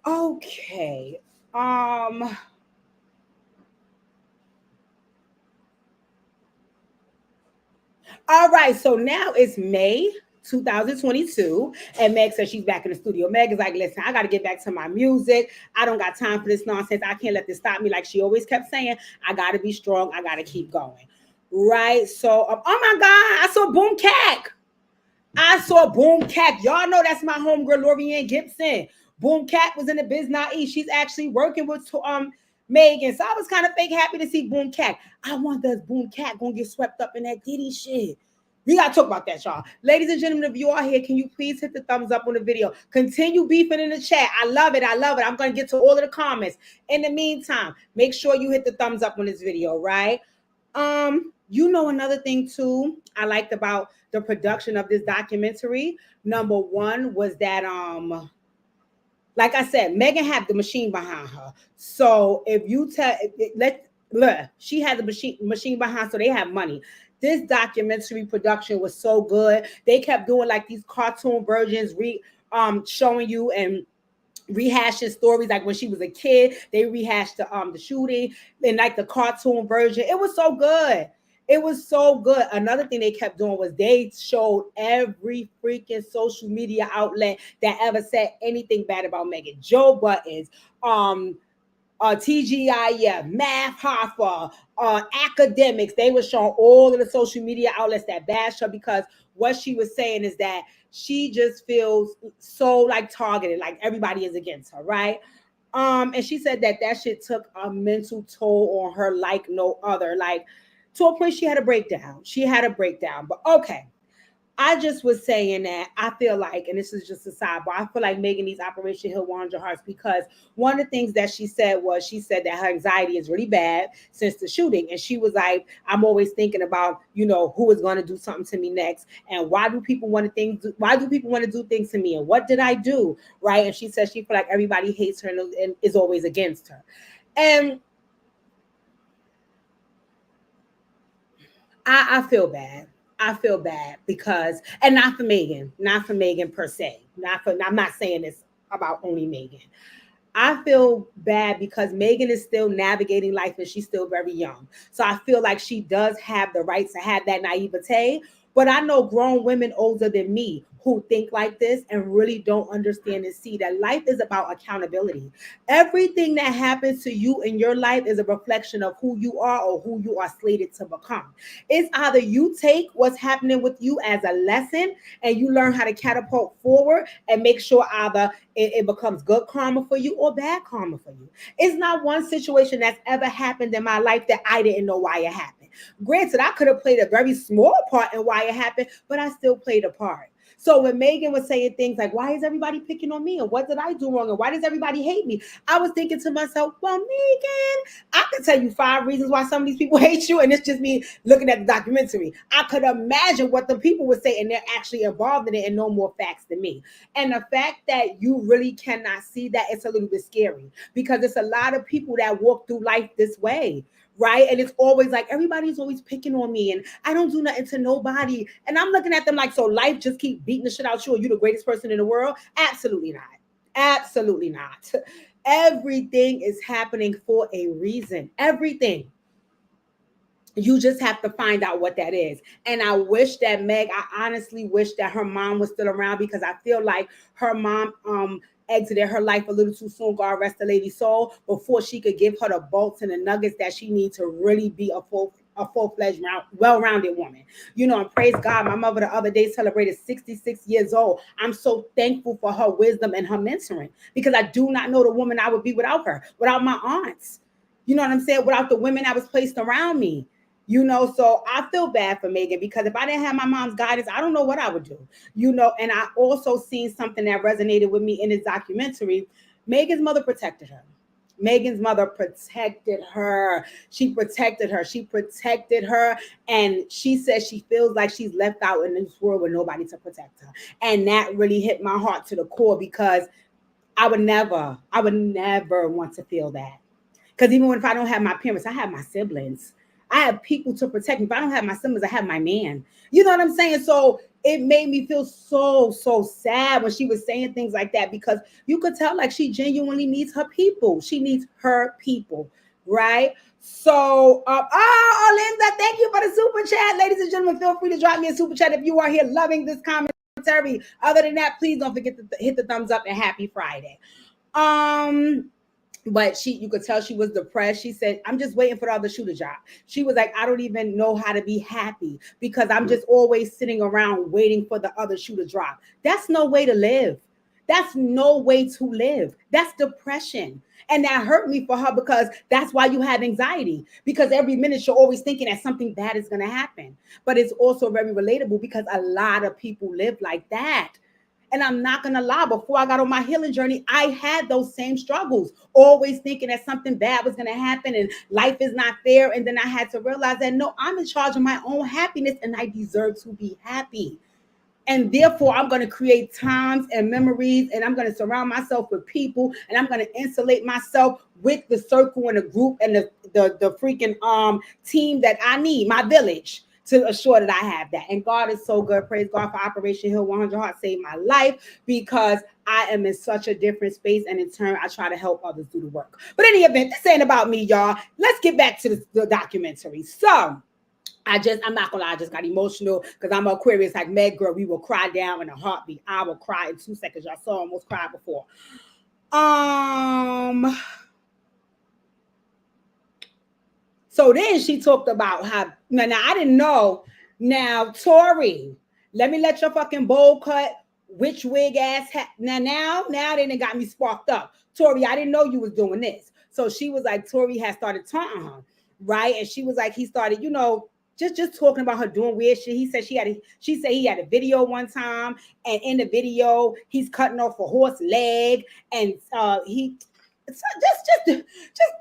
Okay. All right. So now it's May 2022, and Meg says she's back in the studio. Meg is like, listen, I got to get back to my music. I don't got time for this nonsense. I can't let this stop me. Like she always kept saying, I got to be strong. I got to keep going. Right. So, oh my God, I saw Boom Cat. I saw Boom Cat. Y'all know that's my homegirl, Lorianne Gibson. Boom Cat was in the biz now. She's actually working with Megan. So I was kind of fake happy to see Boom Cat. I wonder if Boom Cat gonna get swept up in that Diddy shit. We gotta talk about that, y'all. Ladies and gentlemen, if you are here, can you please hit the thumbs up on the video? Continue beefing in the chat. I love it. I love it. I'm gonna get to all of the comments. In the meantime, make sure you hit the thumbs up on this video, right? You know, another thing too I liked about the production of this documentary, number one, was that like I said, Megan had the machine behind her. So if you she had the machine behind, so they have money. This documentary production was so good. They kept doing like these cartoon versions, showing you and rehashing stories like when she was a kid. They rehashed the shooting and like the cartoon version. It was so good. It was so good. Another thing they kept doing was they showed every freaking social media outlet that ever said anything bad about Megan. Joe Buttons, TGIF, Math Hoffa, academics. They were showing all of the social media outlets that bashed her because what she was saying is that she just feels so like targeted, like everybody is against her, right? And she said that shit took a mental toll on her like no other. Like to a point, she had a breakdown. But okay. I just was saying that I feel like, and this is just a sidebar, I feel like Megan needs Operation Heal 100 Hearts because one of the things that she said that her anxiety is really bad since the shooting. And she was like, I'm always thinking about, who is going to do something to me next. And why do people want to do things to me? And what did I do? Right. And she said she feel like everybody hates her and is always against her. And I feel bad. I feel bad because, and not for Megan per se. I'm not saying this about only Megan. I feel bad because Megan is still navigating life and she's still very young. So I feel like she does have the right to have that naivete. But I know grown women older than me who think like this and really don't understand and see that life is about accountability. Everything that happens to you in your life is a reflection of who you are or who you are slated to become. It's either you take what's happening with you as a lesson and you learn how to catapult forward and make sure either it becomes good karma for you or bad karma for you. It's not one situation that's ever happened in my life that I didn't know why it happened. Granted, I could have played a very small part in why it happened, but I still played a part. So when Megan was saying things like, why is everybody picking on me? And what did I do wrong? And why does everybody hate me? I was thinking to myself, well, Megan, I could tell you 5 reasons why some of these people hate you. And it's just me looking at the documentary. I could imagine what the people would say, and they're actually involved in it and know more facts than me. And the fact that you really cannot see that, it's a little bit scary because it's a lot of people that walk through life this way. Right. And it's always like everybody's always picking on me and I don't do nothing to nobody. And I'm looking at them like, so life just keep beating the shit out you. Are you the greatest person in the world? Absolutely not. Absolutely not. Everything is happening for a reason. Everything. You just have to find out what that is. And I wish that I honestly wish that her mom was still around because I feel like her mom exited her life a little too soon, God rest the lady's soul, before she could give her the bolts and the nuggets that she needs to really be a a full-fledged, well-rounded woman. And praise God, my mother the other day celebrated 66 years old. I'm so thankful for her wisdom and her mentoring, because I do not know the woman I would be without her, without my aunts. You know what I'm saying? Without the women that was placed around me. So I feel bad for Megan, because if I didn't have my mom's guidance, I don't know what I would do. And I also seen something that resonated with me in this documentary. Megan's mother protected her. Megan's mother protected her. She protected her. She protected her. And she says she feels like she's left out in this world with nobody to protect her. And that really hit my heart to the core, because I would never want to feel that. Because even if I don't have my parents, I have my siblings. I have people to protect me. If I don't have my siblings, I have my man. You know what I'm saying? So it made me feel so sad when she was saying things like that, because you could tell like she genuinely needs her people. She needs her people, right? So, Linda, thank you for the super chat. Ladies and gentlemen, feel free to drop me a super chat if you are here loving this commentary. Other than that, please don't forget to hit the thumbs up and happy Friday. But you could tell she was depressed. She said, I'm just waiting for the other shoe to drop. She was like, I don't even know how to be happy, because I'm just always sitting around waiting for the other shoe to drop. That's no way to live. That's no way to live. That's depression. And that hurt me for her, because that's why you have anxiety, because every minute you're always thinking that something bad is going to happen. But it's also very relatable, because a lot of people live like that. And I'm not going to lie, before I got on my healing journey, I had those same struggles, always thinking that something bad was going to happen and life is not fair. And then I had to realize that, no, I'm in charge of my own happiness, and I deserve to be happy. And therefore, I'm going to create times and memories, and I'm going to surround myself with people, and I'm going to insulate myself with the circle and the group and the freaking team that I need, my village, to assure that I have that. And God is so good. Praise God for Operation Heal 100 Heart saved my life, because I am in such a different space, and in turn, I try to help others do the work. But in any event, this ain't about me, y'all. Let's get back to the documentary. So I'm not gonna lie, I just got emotional, because I'm Aquarius like Meg, girl. We will cry down in a heartbeat. I will cry in 2 seconds. Y'all saw I almost cried before. So then she talked about how now I didn't know. Now, Tori, let me let your fucking bowl cut witch wig ass now they done got me sparked up. Tori, I didn't know you was doing this. So she was like, Tori had started taunting her, right? And she was like, he started, just talking about her doing weird shit. She said he had a video one time, and in the video he's cutting off a horse leg, and he just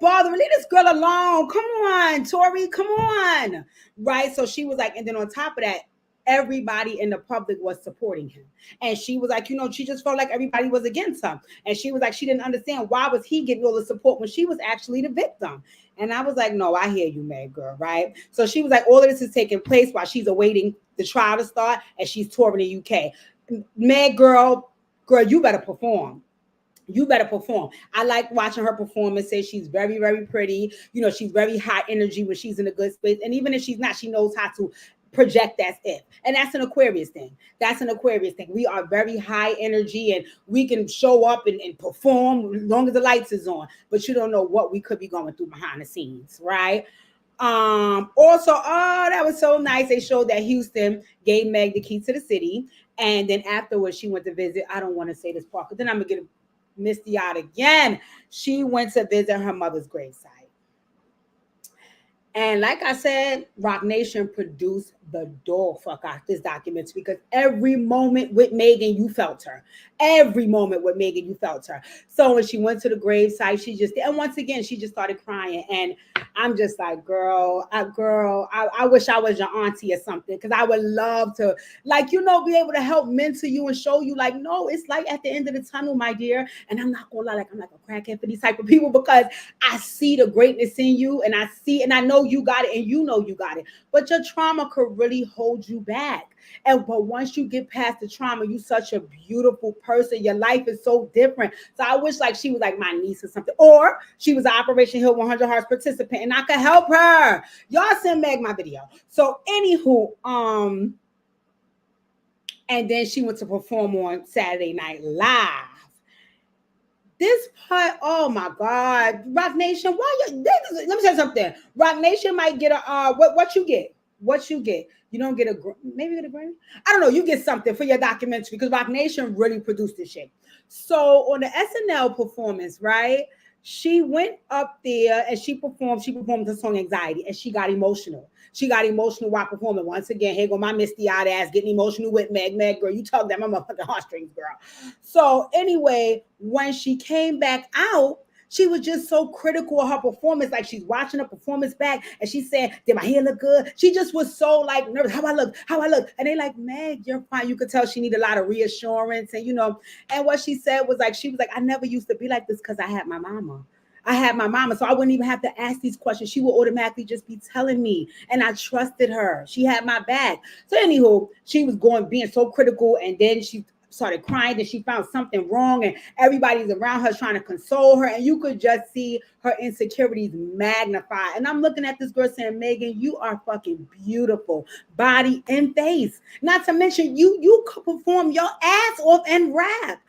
bothering. Leave this girl alone. Come on, Tori, come on. Right. So she was like, and then on top of that, everybody in the public was supporting him. And she was like, she just felt like everybody was against him. And she was like, she didn't understand, why was he getting all the support when she was actually the victim? And I was like, no, I hear you, Meg, girl, right? So she was like, all of this is taking place while she's awaiting the trial to start, and she's touring the UK. Meg, girl, you better perform. You better perform. I like watching her performances. She's very, very pretty. She's very high energy when she's in a good space. And even if she's not, she knows how to project as if. And that's an Aquarius thing. We are very high energy, and we can show up and perform as long as the lights is on. But you don't know what we could be going through behind the scenes, right? Also, that was so nice. They showed that Houston gave Meg the key to the city. And then afterwards, she went to visit. I don't want to say this part, but then I'm going to get misty out again. She went to visit her mother's gravesite. And like I said, Rock Nation produced the dog fuck out this documentary, because every moment with Megan, you felt her. Every moment with Megan, you felt her. So when she went to the gravesite, and once again, she just started crying. And I'm just like, girl, I wish I was your auntie or something, because I would love to, be able to help mentor you and show you, no, it's like at the end of the tunnel, my dear. And I'm not gonna lie, I'm like a crackhead for these type of people, because I see the greatness in you, and I know you got it, and you got it. But your trauma could really hold you back. But once you get past the trauma, you're such a beautiful person. Your life is so different. So I wish she was like my niece or something, or she was an Operation Heal 100 Hearts participant, and I could help her. Y'all send Meg my video. So anywho, and then she went to perform on Saturday Night Live. this part, oh my God, Rock Nation, why you? Let me tell you something. Rock Nation might get a what you get? What you get? You don't get a maybe get a Grammy. I don't know. You get something for your documentary because Rock Nation really produced this shit. So on the SNL performance, right? She went up there and she performed. She performed the song "Anxiety" and she got emotional. She got emotional while performing. Once again, here go my misty-eyed ass getting emotional with Meg. Meg, girl, you talk that my motherfucking heartstrings, girl. So anyway, when she came back out, she was just so critical of her performance. Like she's watching her performance back and she said, did my hair look good? She just was so like nervous. How I look, how I look. And they like, Meg, you're fine. You could tell she needed a lot of reassurance. And, you know, and what she said was like, she was like, I never used to be like this because I had my mama. I had my mama, so I wouldn't even have to ask these questions. She would automatically just be telling me, and I trusted her. She had my back. So anywho, she was being so critical, and then she started crying that she found something wrong, and everybody's around her trying to console her, and you could just see her insecurities magnify. And I'm looking at this girl saying, Megan, you are fucking beautiful, body and face. Not to mention, you could perform your ass off and rap.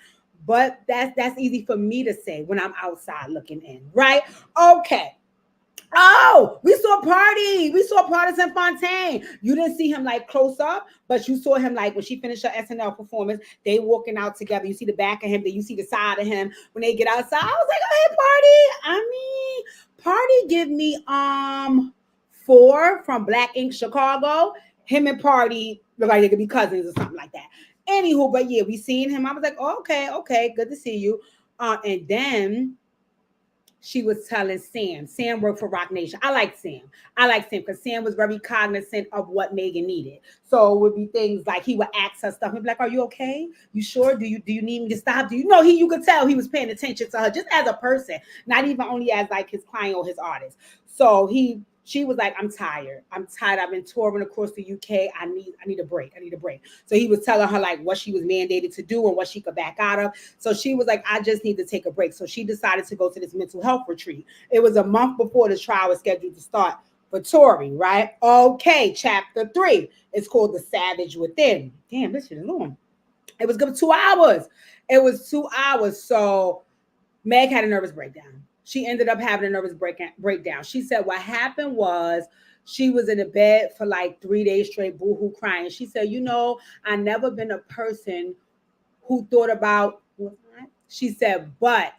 But that's easy for me to say when I'm outside looking in, right? Okay. Oh, we saw Party. We saw Partisan Fontaine. You didn't see him like close up, but you saw him like when she finished her SNL performance, they walking out together. You see the back of him, then you see the side of him. When they get outside, I was like, oh, hey, Party. I mean, Party give me 4 from Black Ink Chicago. Him and Party look like they could be cousins or something like that. Anywho, but yeah, we seen him. I was like, oh, okay, good to see you. And then she was telling Sam. Sam worked for Rock Nation. I like Sam because Sam was very cognizant of what Megan needed. So it would be things like he would ask her stuff. He'd be like, "Are you okay? You sure? Do you need me to stop? Do you know?" You could tell he was paying attention to her just as a person, not even only as like his client or his artist. So she was like, I'm tired. I've been touring across the UK. I need a break. So he was telling her like what she was mandated to do and what she could back out of. So she was like, I just need to take a break. So she decided to go to this mental health retreat. It was a month before the trial was scheduled to start for Tory, right? Okay, chapter 3. It's called The Savage Within. Damn, this shit is long. It was good 2 hours. It was 2 hours. So Meg had a nervous breakdown. She ended up having a nervous breakdown. She said what happened was she was in the bed for like 3 days straight, boohoo crying. She said, I never been a person who thought about, she said, but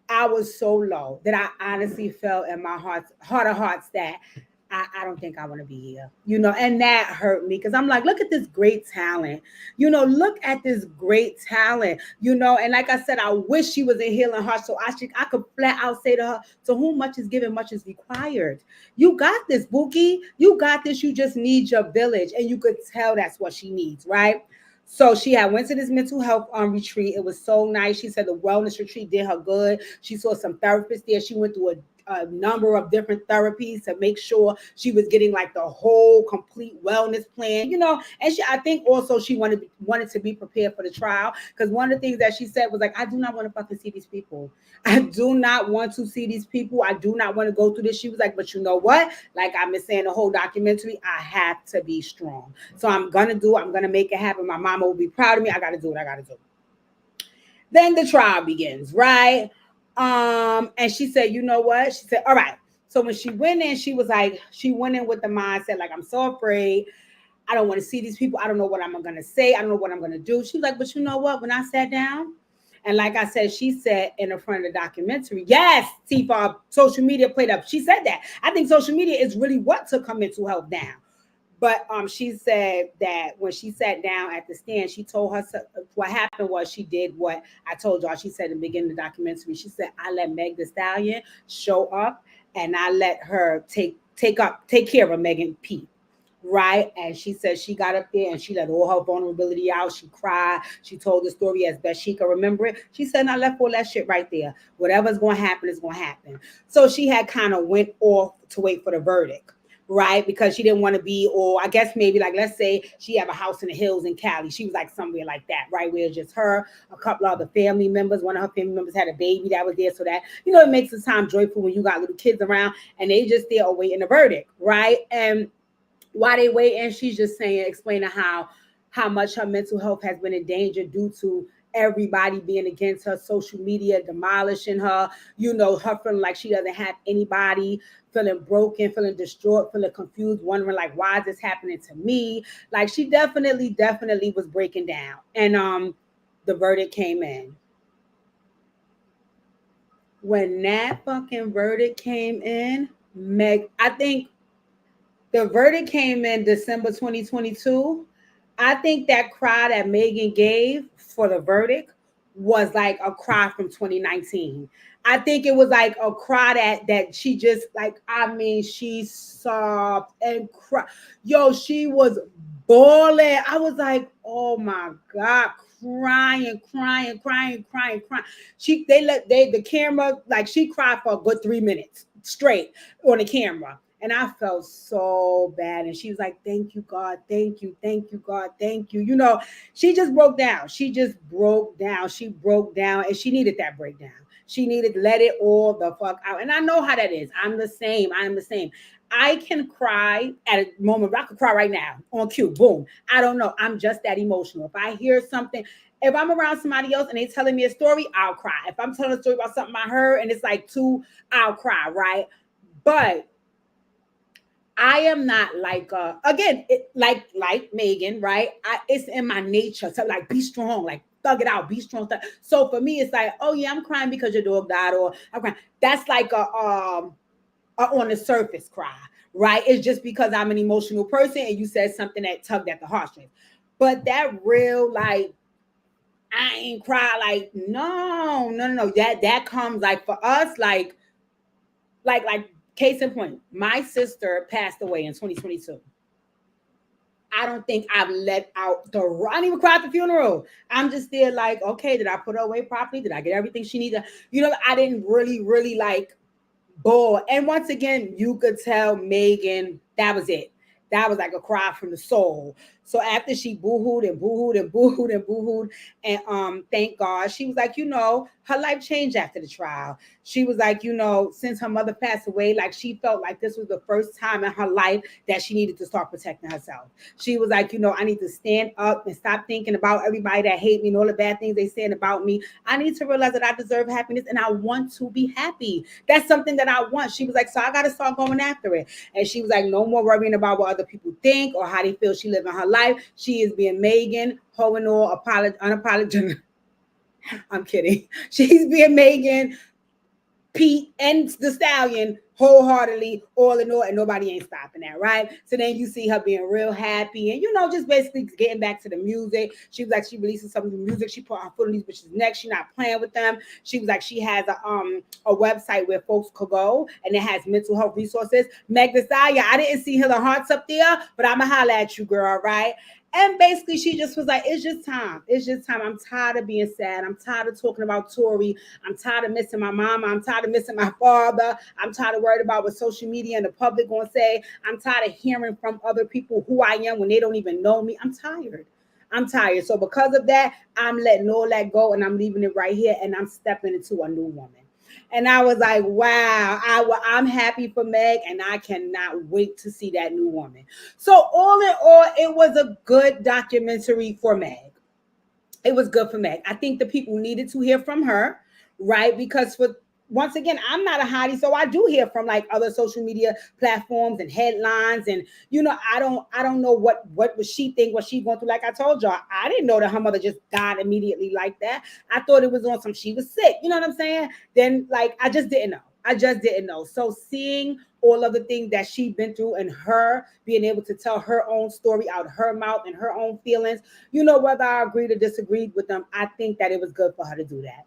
I was so low that I honestly felt in my heart of hearts that I don't think I want to be here, and that hurt me because I'm like, look at this great talent, look at this great talent, and like I said, I wish she was in Healing Heart so I could flat out say to her, to whom much is given, much is required. You got this, Bookie. You got this. You just need your village. And you could tell that's what she needs, right? So she had went to this mental health retreat. It was so nice. She said the wellness retreat did her good. She saw some therapists there. She went through a number of different therapies to make sure she was getting like the whole complete wellness plan, and I think also she wanted to be prepared for the trial because one of the things that she said was like, I do not want to fucking see these people. I do not want to see these people. I do not want to go through this. She was like, but you know what? Like I've been saying the whole documentary, I have to be strong. So I'm going to make it happen. My mama will be proud of me. I got to do what I got to do. Then the trial begins, right? And she said, you know what? She said, all right. So when she went in, she went in with the mindset, like, I'm so afraid. I don't want to see these people. I don't know what I'm going to say. I don't know what I'm going to do. She was like, but you know what? When I sat down, and like I said, she said in the front of the documentary, yes, Tifa, social media played up. She said that. I think social media is really what took her mental health down. But she said that when she sat down at the stand, she told her what happened was she did what I told y'all. She said in the beginning of the documentary, she said, I let Meg Thee Stallion show up and I let her take care of Megan P. Right. And she said she got up there and she let all her vulnerability out. She cried. She told the story as best she could remember it. She said, I left all that shit right there. Whatever's going to happen is going to happen. So she had kind of went off to wait for the verdict. Right, because she didn't want to be, or I guess maybe like, let's say she have a house in the hills in Cali. She was like somewhere like that, right, where it's just her, a couple of other family members. One of her family members had a baby that was there, so that it makes the time joyful when you got little kids around and they just there awaiting the verdict, right? And while they waiting, she's just explaining how much her mental health has been in danger due to everybody being against her, social media demolishing her, her feeling like she doesn't have anybody, feeling broken, feeling distraught, feeling confused, wondering like, why is this happening to me? Like she definitely was breaking down. And the verdict came in. When that fucking verdict came in, I think the verdict came in December 2022. I think that cry that Megan gave for the verdict was like a cry from 2019. I think it was like a cry that she just like, I mean, she sobbed and cried. Yo, she was bawling. I was like, oh my God, crying. The camera, like she cried for a good 3 minutes straight on the camera. And I felt so bad. And she was like, thank you, God. Thank you, God. Thank you. She just broke down. She broke down and she needed that breakdown. She needed to let it all the fuck out. And I know how that is. I'm the same. I can cry at a moment. I could cry right now on cue. Boom. I don't know. I'm just that emotional. If I hear something, if I'm around somebody else and they telling me a story, I'll cry. If I'm telling a story about something I heard and it's like two, I'll cry, right? But I am not like again, like Megan, right? It's in my nature to like be strong, like thug it out, be strong. So for me, it's like, oh yeah, I'm crying because your dog died, or I'm crying. That's like a on the surface cry, right? It's just because I'm an emotional person and you said something that tugged at the heartstrings. But that real like, I ain't cry, like no. That comes like for us, like case in point, my sister passed away in 2022. I don't think I've let out I didn't even cry at the funeral. I'm just there like, okay, did I put her away properly? Did I get everything she needed? I didn't really like bawl. And once again, you could tell Megan that was it. That was like a cry from the soul. So after she boo-hooed and thank God, she was like, her life changed after the trial. She was like, since her mother passed away, like she felt like this was the first time in her life that she needed to start protecting herself. She was like, I need to stand up and stop thinking about everybody that hate me and all the bad things they saying about me. I need to realize that I deserve happiness and I want to be happy. That's something that I want. She was like, so I got to start going after it. And she was like, no more worrying about what other people think or how they feel she living her life. She is being Megan, ho and all, unapologetic. I'm kidding. She's being Megan, Pete, and the Stallion wholeheartedly, all in all, and nobody ain't stopping that, right? So then you see her being real happy and, just basically getting back to the music. She was like, she releasing some of the music. She put her foot on these bitches' neck. She not playing with them. She was like, she has a website where folks could go and it has mental health resources. Meg Thee Stallion, I didn't see Healing Hearts up there, but I'ma holla at you, girl, right? And basically, she just was like, it's just time. It's just time. I'm tired of being sad. I'm tired of talking about Tory. I'm tired of missing my mama. I'm tired of missing my father. I'm tired of worried about what social media and the public going to say. I'm tired of hearing from other people who I am when they don't even know me. I'm tired. So because of that, I'm letting all that go and I'm leaving it right here and I'm stepping into a new woman. And I was like, wow, I'm happy for Meg and I cannot wait to see that new woman. So all in all, it was a good documentary for Meg. It was good for Meg. I think the people needed to hear from her, right? Because once again, I'm not a hottie, so I do hear from like other social media platforms and headlines, and I don't know what was she think, what she going through. Like I told y'all, I didn't know that her mother just died immediately like that. I thought it was on some she was sick. You know what I'm saying? Then like I just didn't know. So seeing all of the things that she'd been through and her being able to tell her own story out her mouth and her own feelings, whether I agreed or disagreed with them, I think that it was good for her to do that.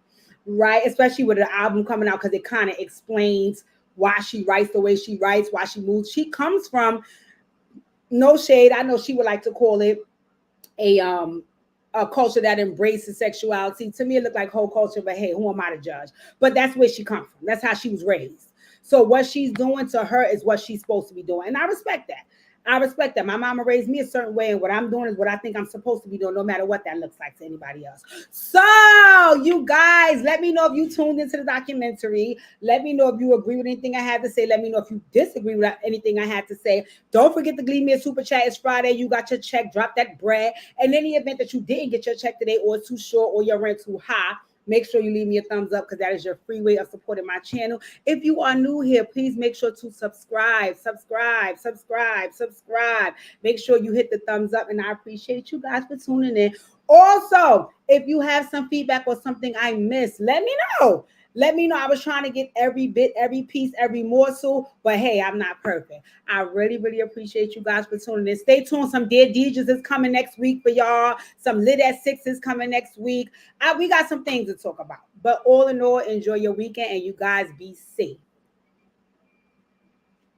Right, especially with the album coming out, because it kind of explains why she writes the way she writes, why she moves. She comes from, no shade, I know she would like to call it a culture that embraces sexuality. To me, it looked like whole culture, but hey, who am I to judge? But that's where she comes from. That's how she was raised. So what she's doing to her is what she's supposed to be doing, and I respect that. I respect that. My mama raised me a certain way, and what I'm doing is what I think I'm supposed to be doing, no matter what that looks like to anybody else. So, you guys, let me know if you tuned into the documentary. Let me know if you agree with anything I had to say. Let me know if you disagree with anything I had to say. Don't forget to leave me a super chat. It's Friday. You got your check. Drop that bread. And in the event that you didn't get your check today, or it's too short, or your rent too high, make sure you leave me a thumbs up, because that is your free way of supporting my channel. If you are new here, please make sure to subscribe. Make sure you hit the thumbs up, and I appreciate you guys for tuning in. Also, if you have some feedback or something I missed, let me know. Let me know. I was trying to get every bit, every piece, every morsel, but hey, I'm not perfect. I really, really appreciate you guys for tuning in. Stay tuned. Some Dear Deidres is coming next week for y'all. Some Lit at 6 is coming next week. We got some things to talk about. But all in all, enjoy your weekend, and you guys be safe.